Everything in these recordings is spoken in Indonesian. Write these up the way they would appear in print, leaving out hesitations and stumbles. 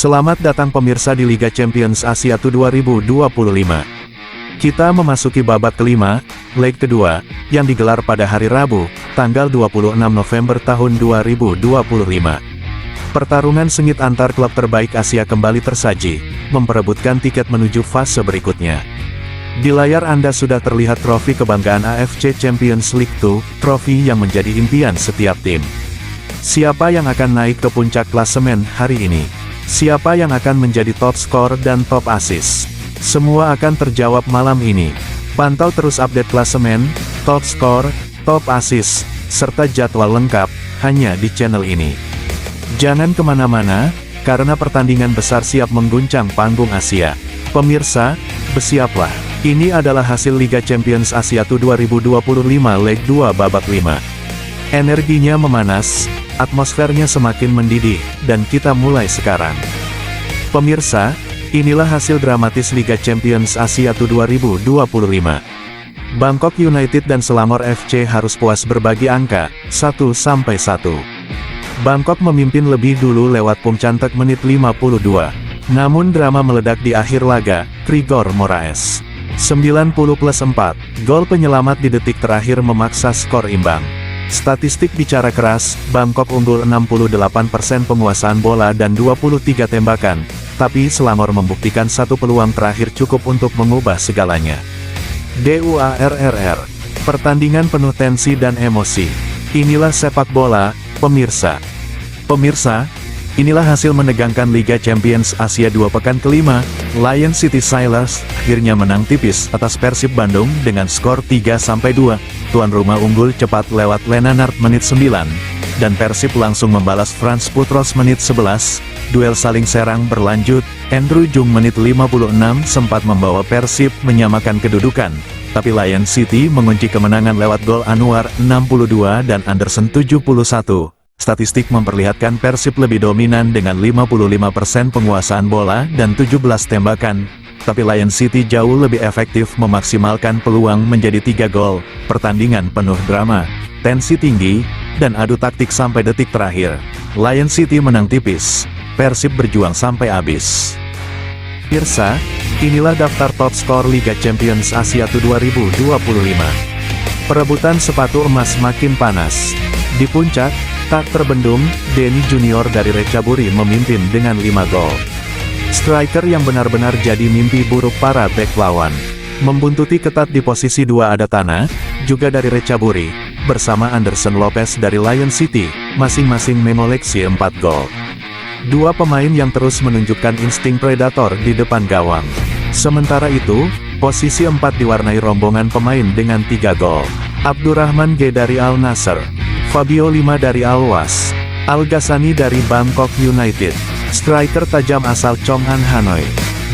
Selamat datang pemirsa di Liga Champions Asia 2025. Kita memasuki babak kelima, leg kedua, yang digelar pada hari Rabu, tanggal 26 November tahun 2025. Pertarungan sengit antar klub terbaik Asia kembali tersaji, memperebutkan tiket menuju fase berikutnya. Di layar Anda sudah terlihat trofi kebanggaan AFC Champions League 2, trofi yang menjadi impian setiap tim. Siapa yang akan naik ke puncak klasemen hari ini? Siapa yang akan menjadi top skor dan top assist? Semua akan terjawab malam ini. Pantau terus update klasemen, top skor, top assist, serta jadwal lengkap, hanya di channel ini. Jangan kemana-mana, karena pertandingan besar siap mengguncang panggung Asia. Pemirsa, bersiaplah. Ini adalah hasil Liga Champions Asia 2025 leg 2 babak 5. Energinya memanas, atmosfernya semakin mendidih, dan kita mulai sekarang. Pemirsa, inilah hasil dramatis Liga Champions Asia 2025. Bangkok United dan Selangor FC harus puas berbagi angka, 1-1. Bangkok memimpin lebih dulu lewat Pumcantek menit 52. Namun drama meledak di akhir laga, Grigor Moraes. 90+4, gol penyelamat di detik terakhir memaksa skor imbang. Statistik bicara keras, Bangkok unggul 68% penguasaan bola dan 23 tembakan, tapi Selangor membuktikan satu peluang terakhir cukup untuk mengubah segalanya. DUARRR. Pertandingan penuh tensi dan emosi. Inilah sepak bola, pemirsa. Pemirsa, inilah hasil menegangkan Liga Champions Asia 2 pekan kelima. Lion City Sailors akhirnya menang tipis atas Persib Bandung dengan skor 3-2. Tuan rumah unggul cepat lewat Lenanart menit 9, dan Persib langsung membalas Frans Putros menit 11. Duel saling serang berlanjut, Andrew Jung menit 56 sempat membawa Persib menyamakan kedudukan, tapi Lion City mengunci kemenangan lewat gol Anwar 62 dan Anderson 71. Statistik memperlihatkan Persib lebih dominan dengan 55% penguasaan bola dan 17 tembakan, tapi Lion City jauh lebih efektif memaksimalkan peluang menjadi 3 gol. Pertandingan penuh drama, tensi tinggi, dan adu taktik sampai detik terakhir. Lion City menang tipis, Persib berjuang sampai habis. Pemirsa, inilah daftar top skor Liga Champions Asia 2025. Perebutan sepatu emas makin panas. Di puncak, tak terbendung, Denny Junior dari Recaburi memimpin dengan 5 gol. Striker yang benar-benar jadi mimpi buruk para bek lawan. Membuntuti ketat di posisi 2 ada Tanah, juga dari Recaburi, bersama Anderson Lopez dari Lion City, masing-masing mengoleksi 4 gol. Dua pemain yang terus menunjukkan insting predator di depan gawang. Sementara itu, posisi 4 diwarnai rombongan pemain dengan 3 gol. Abdurrahman G dari Al Nassr, Fabio Lima dari Al Was, Al Ghassani dari Bangkok United, striker tajam asal Chong'an Hanoi,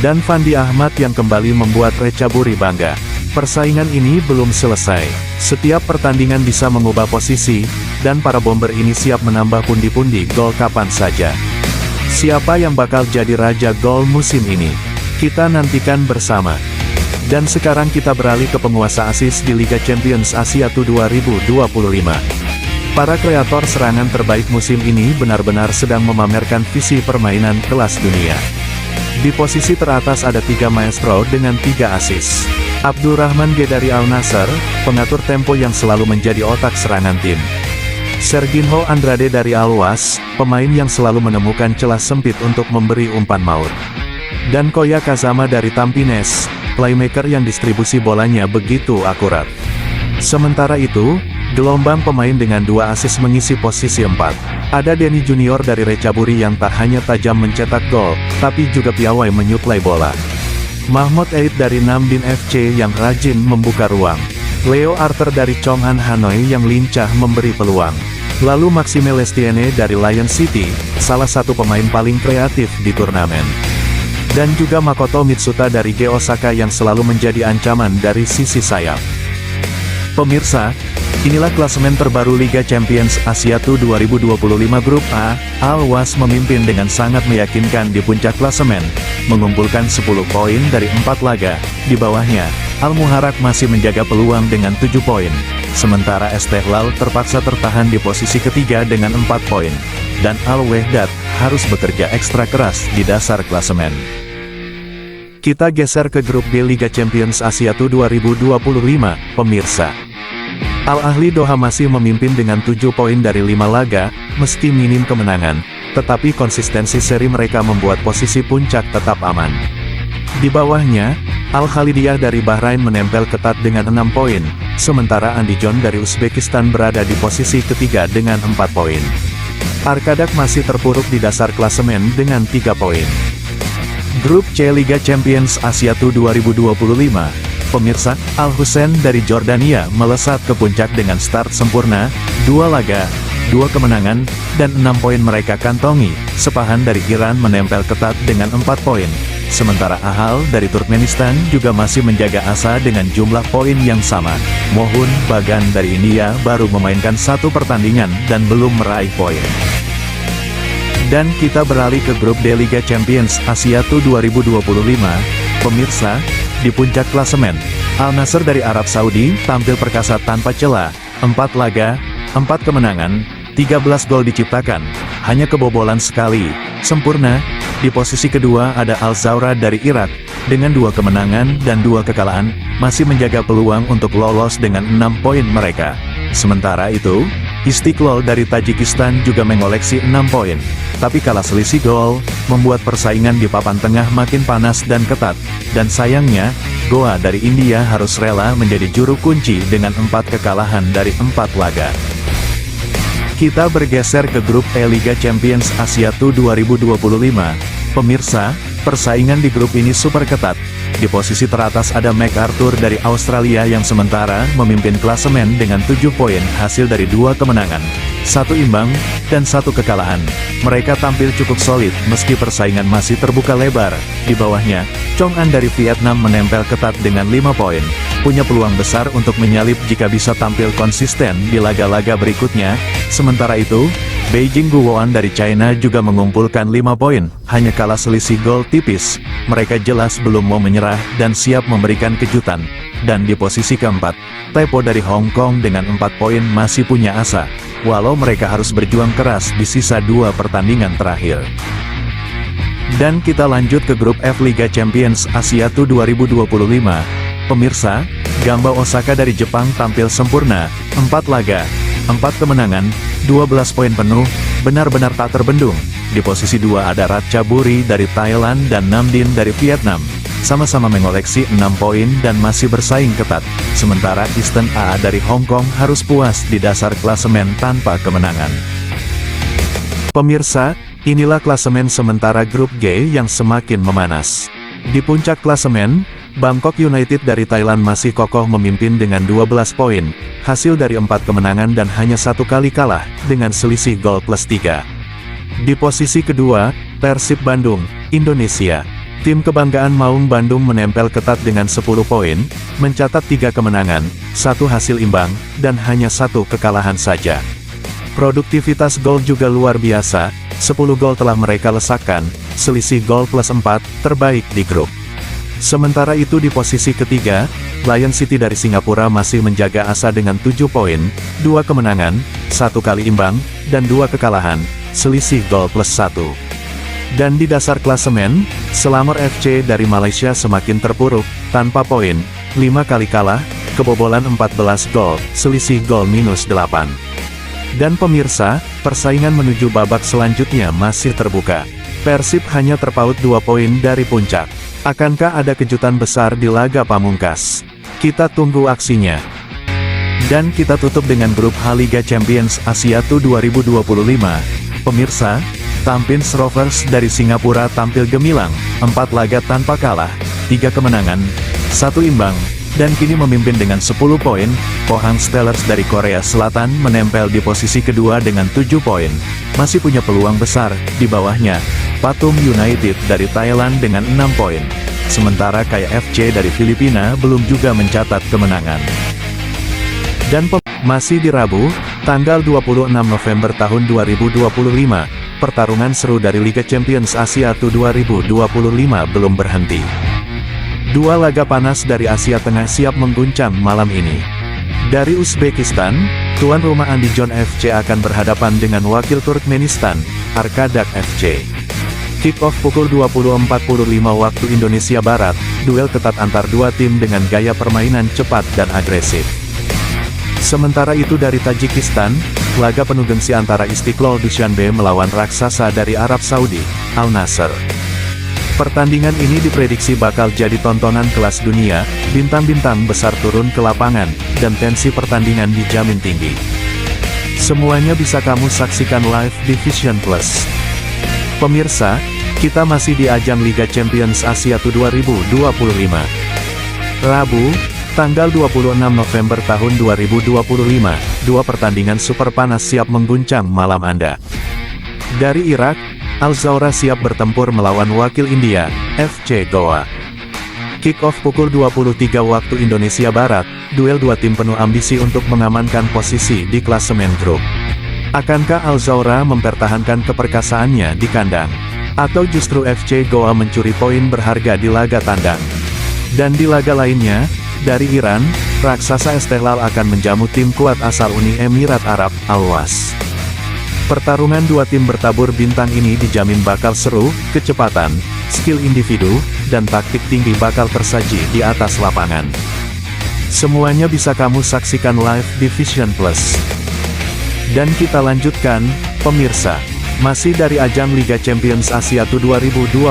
dan Fandi Ahmad yang kembali membuat Recaburi bangga. Persaingan ini belum selesai. Setiap pertandingan bisa mengubah posisi, dan para bomber ini siap menambah pundi-pundi gol kapan saja. Siapa yang bakal jadi raja gol musim ini? Kita nantikan bersama. Dan sekarang kita beralih ke penguasa assist di Liga Champions Asia 2025. Para kreator serangan terbaik musim ini benar-benar sedang memamerkan visi permainan kelas dunia. Di posisi teratas ada 3 maestro dengan 3 assist. Abdurrahman G dari Al Nassr, pengatur tempo yang selalu menjadi otak serangan tim. Serginho Andrade dari Al Was, pemain yang selalu menemukan celah sempit untuk memberi umpan maut. Dan Koya Kazama dari Tampines, playmaker yang distribusi bolanya begitu akurat. Sementara itu, gelombang pemain dengan 2 assist mengisi posisi 4. Ada Denny Junior dari Recaburi yang tak hanya tajam mencetak gol, tapi juga piawai menyuplai bola. Mahmud Eid dari Nam Dinh FC yang rajin membuka ruang. Leo Arthur dari Chong'an Hanoi yang lincah memberi peluang. Lalu Maxime Lestienne dari Lion City, salah satu pemain paling kreatif di turnamen. Dan juga Makoto Mitsuta dari G Osaka yang selalu menjadi ancaman dari sisi sayap. Pemirsa, inilah klasemen terbaru Liga Champions Asia 2025 Grup A. Al Was memimpin dengan sangat meyakinkan di puncak klasemen, mengumpulkan 10 poin dari 4 laga. Di bawahnya, Al Muharraq masih menjaga peluang dengan 7 poin, sementara Istiqlal terpaksa tertahan di posisi ketiga dengan 4 poin. dan Al-Wehdat harus bekerja ekstra keras di dasar klasemen. Kita geser ke grup D Liga Champions Asia 2025, pemirsa. Al-Ahli Doha masih memimpin dengan 7 poin dari 5 laga, meski minim kemenangan, tetapi konsistensi seri mereka membuat posisi puncak tetap aman. Di bawahnya, Al-Khalidiyah dari Bahrain menempel ketat dengan 6 poin, sementara Andijon dari Uzbekistan berada di posisi ketiga dengan 4 poin. Arkadak masih terpuruk di dasar klasemen dengan 3 poin. Grup C Liga Champions Asia 2025, pemirsa, Al-Hussein dari Jordania melesat ke puncak dengan start sempurna, 2 laga, 2 kemenangan, dan 6 poin mereka kantongi. Sepahan dari Iran menempel ketat dengan 4 poin. Sementara Ahal dari Turkmenistan juga masih menjaga asa dengan jumlah poin yang sama. Mohun Bagan dari India baru memainkan 1 pertandingan dan belum meraih poin. Dan kita beralih ke grup D Liga Champions Asia 2025, pemirsa, di puncak klasemen, Al-Nassr dari Arab Saudi tampil perkasa tanpa celah, 4 laga, 4 kemenangan, 13 gol diciptakan, hanya kebobolan sekali, sempurna. Di posisi kedua ada Al-Zawra dari Irak, dengan 2 kemenangan dan 2 kekalahan, masih menjaga peluang untuk lolos dengan 6 poin mereka. Sementara itu, Istiqlal dari Tajikistan juga mengoleksi 6 poin, tapi kalah selisih gol, membuat persaingan di papan tengah makin panas dan ketat, dan sayangnya, Goa dari India harus rela menjadi juru kunci dengan 4 kekalahan dari 4 laga. Kita bergeser ke grup E Liga Champions Asia 2025, pemirsa, persaingan di grup ini super ketat. Di posisi teratas ada MacArthur dari Australia yang sementara memimpin klasemen dengan 7 poin hasil dari 2 kemenangan, 1 imbang, dan 1 kekalahan. Mereka tampil cukup solid meski persaingan masih terbuka lebar. Di bawahnya, Chong An dari Vietnam menempel ketat dengan 5 poin, punya peluang besar untuk menyalip jika bisa tampil konsisten di laga-laga berikutnya. Sementara itu, Beijing Guoan dari China juga mengumpulkan 5 poin, hanya kalah selisih gol tipis. Mereka jelas belum mau menyerah dan siap memberikan kejutan. Dan di posisi keempat, Taipo dari Hong Kong dengan 4 poin masih punya asa, walau mereka harus berjuang keras di sisa 2 pertandingan terakhir. Dan kita lanjut ke grup F Liga Champions Asia 2025, pemirsa, Gamba Osaka dari Jepang tampil sempurna, 4 laga, 4 kemenangan, 12 poin penuh, benar-benar tak terbendung. Di posisi 2 ada Ratchaburi dari Thailand dan Namdin dari Vietnam, sama-sama mengoleksi 6 poin dan masih bersaing ketat. Sementara Eastern A dari Hong Kong harus puas di dasar klasemen tanpa kemenangan. Pemirsa, inilah klasemen sementara grup G yang semakin memanas. Di puncak klasemen, Bangkok United dari Thailand masih kokoh memimpin dengan 12 poin, hasil dari 4 kemenangan dan hanya 1 kali kalah, dengan selisih gol +3. Di posisi kedua, Persib Bandung, Indonesia. Tim kebanggaan Maung Bandung menempel ketat dengan 10 poin, mencatat 3 kemenangan, 1 hasil imbang, dan hanya 1 kekalahan saja. Produktivitas gol juga luar biasa, 10 gol telah mereka lesakkan, selisih gol +4, terbaik di grup. Sementara itu di posisi ketiga, Lion City dari Singapura masih menjaga asa dengan 7 poin, 2 kemenangan, 1 kali imbang, dan 2 kekalahan, selisih gol +1. Dan di dasar klasemen, Selangor FC dari Malaysia semakin terpuruk, tanpa poin, 5 kali kalah, kebobolan 14 gol, selisih gol -8. Dan pemirsa, persaingan menuju babak selanjutnya masih terbuka. Persib hanya terpaut 2 poin dari puncak. Akankah ada kejutan besar di laga pamungkas? Kita tunggu aksinya. Dan kita tutup dengan grup H Liga Champions Asia 2025. Pemirsa, Tampines Rovers dari Singapura tampil gemilang, 4 laga tanpa kalah, 3 kemenangan, 1 imbang, dan kini memimpin dengan 10 poin. Pohang Steelers dari Korea Selatan menempel di posisi kedua dengan 7 poin, masih punya peluang besar. Di bawahnya, Pathum United dari Thailand dengan 6 poin. Sementara KFC dari Filipina belum juga mencatat kemenangan. Dan masih di Rabu, tanggal 26 November tahun 2025, pertarungan seru dari Liga Champions Asia 2025 belum berhenti. 2 laga panas dari Asia Tengah siap mengguncang malam ini. Dari Uzbekistan, tuan rumah Andijon FC akan berhadapan dengan wakil Turkmenistan, Arkadak FC. Kick-off pukul 20.45 waktu Indonesia Barat, duel ketat antar dua tim dengan gaya permainan cepat dan agresif. Sementara itu dari Tajikistan, laga penuh gengsi antara Istiqlal Dushanbe melawan raksasa dari Arab Saudi, Al Nassr. Pertandingan ini diprediksi bakal jadi tontonan kelas dunia, bintang-bintang besar turun ke lapangan, dan tensi pertandingan dijamin tinggi. Semuanya bisa kamu saksikan live di Vision Plus. Pemirsa, kita masih di ajang Liga Champions Asia 2025. Rabu, tanggal 26 November tahun 2025, dua pertandingan super panas siap mengguncang malam Anda. Dari Irak, Al Zawra siap bertempur melawan wakil India, FC Goa. Kick-off pukul 23 waktu Indonesia Barat, duel dua tim penuh ambisi untuk mengamankan posisi di klasemen grup. Akankah Al Zawra mempertahankan keperkasaannya di kandang? Atau justru FC Goa mencuri poin berharga di laga tandang? Dan di laga lainnya, dari Iran, raksasa Istiqlal akan menjamu tim kuat asal Uni Emirat Arab, Al-Was. Pertarungan dua tim bertabur bintang ini dijamin bakal seru, kecepatan, skill individu, dan taktik tinggi bakal tersaji di atas lapangan. Semuanya bisa kamu saksikan live di Vision Plus. Dan kita lanjutkan, pemirsa, masih dari ajang Liga Champions Asia 2025.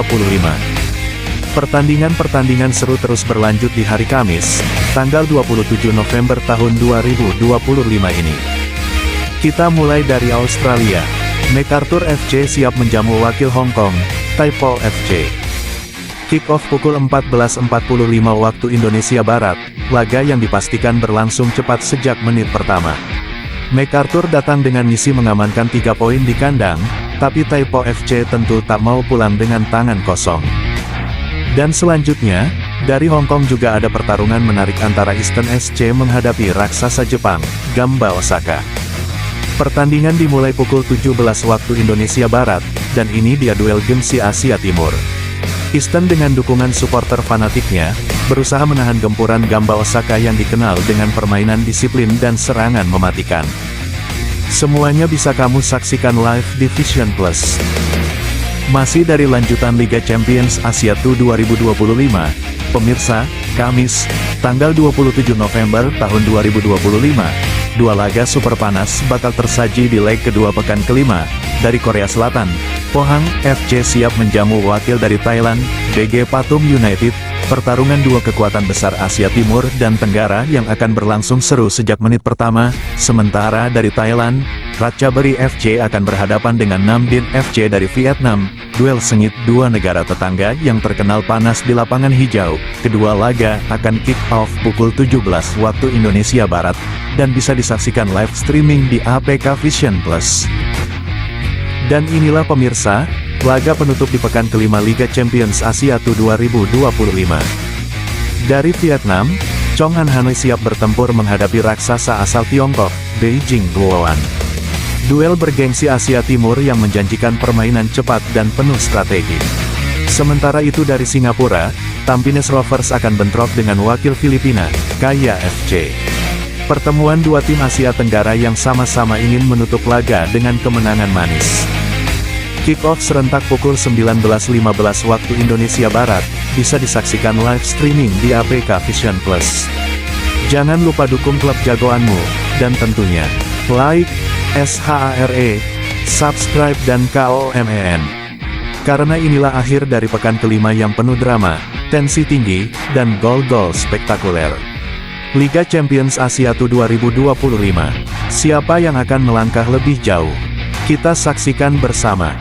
Pertandingan-pertandingan seru terus berlanjut di hari Kamis, tanggal 27 November tahun 2025 ini. Kita mulai dari Australia. MacArthur FC siap menjamu wakil Hong Kong, Taipo FC. Kick-off pukul 14.45 waktu Indonesia Barat, laga yang dipastikan berlangsung cepat sejak menit pertama. MacArthur datang dengan misi mengamankan 3 poin di kandang, tapi Taipo FC tentu tak mau pulang dengan tangan kosong. Dan selanjutnya, dari Hong Kong juga ada pertarungan menarik antara Eastern SC menghadapi raksasa Jepang, Gamba Osaka. Pertandingan dimulai pukul 17 waktu Indonesia Barat, dan ini dia duel gengsi Asia Timur. Eastern dengan dukungan supporter fanatiknya, berusaha menahan gempuran Gamba Osaka yang dikenal dengan permainan disiplin dan serangan mematikan. Semuanya bisa kamu saksikan live di Vision Plus. Masih dari lanjutan Liga Champions Asia 2025, pemirsa, Kamis, tanggal 27 November tahun 2025, dua laga super panas bakal tersaji di leg kedua pekan kelima. Dari Korea Selatan, Pohang FC siap menjamu wakil dari Thailand, BG Pathum United. Pertarungan dua kekuatan besar Asia Timur dan Tenggara yang akan berlangsung seru sejak menit pertama. Sementara dari Thailand, Ratchaburi FC akan berhadapan dengan Nam Dinh FC dari Vietnam. Duel sengit dua negara tetangga yang terkenal panas di lapangan hijau. Kedua laga akan kick off pukul 17 waktu Indonesia Barat, dan bisa disaksikan live streaming di APK Vision Plus. Dan inilah pemirsa, laga penutup di pekan kelima Liga Champions Asia 2025. Dari Vietnam, Chong An Hanoi siap bertempur menghadapi raksasa asal Tiongkok, Beijing Guoan. Duel bergengsi Asia Timur yang menjanjikan permainan cepat dan penuh strategi. Sementara itu dari Singapura, Tampines Rovers akan bentrok dengan wakil Filipina, Kaya FC. Pertemuan dua tim Asia Tenggara yang sama-sama ingin menutup laga dengan kemenangan manis. Kick-off serentak pukul 19.15 waktu Indonesia Barat, bisa disaksikan live streaming di APK Vision Plus. Jangan lupa dukung klub jagoanmu, dan tentunya, like, SHARE, subscribe dan KOMEN. Karena inilah akhir dari pekan kelima yang penuh drama, tensi tinggi, dan gol-gol spektakuler. Liga Champions Asia 2025. Siapa yang akan melangkah lebih jauh? Kita saksikan bersama.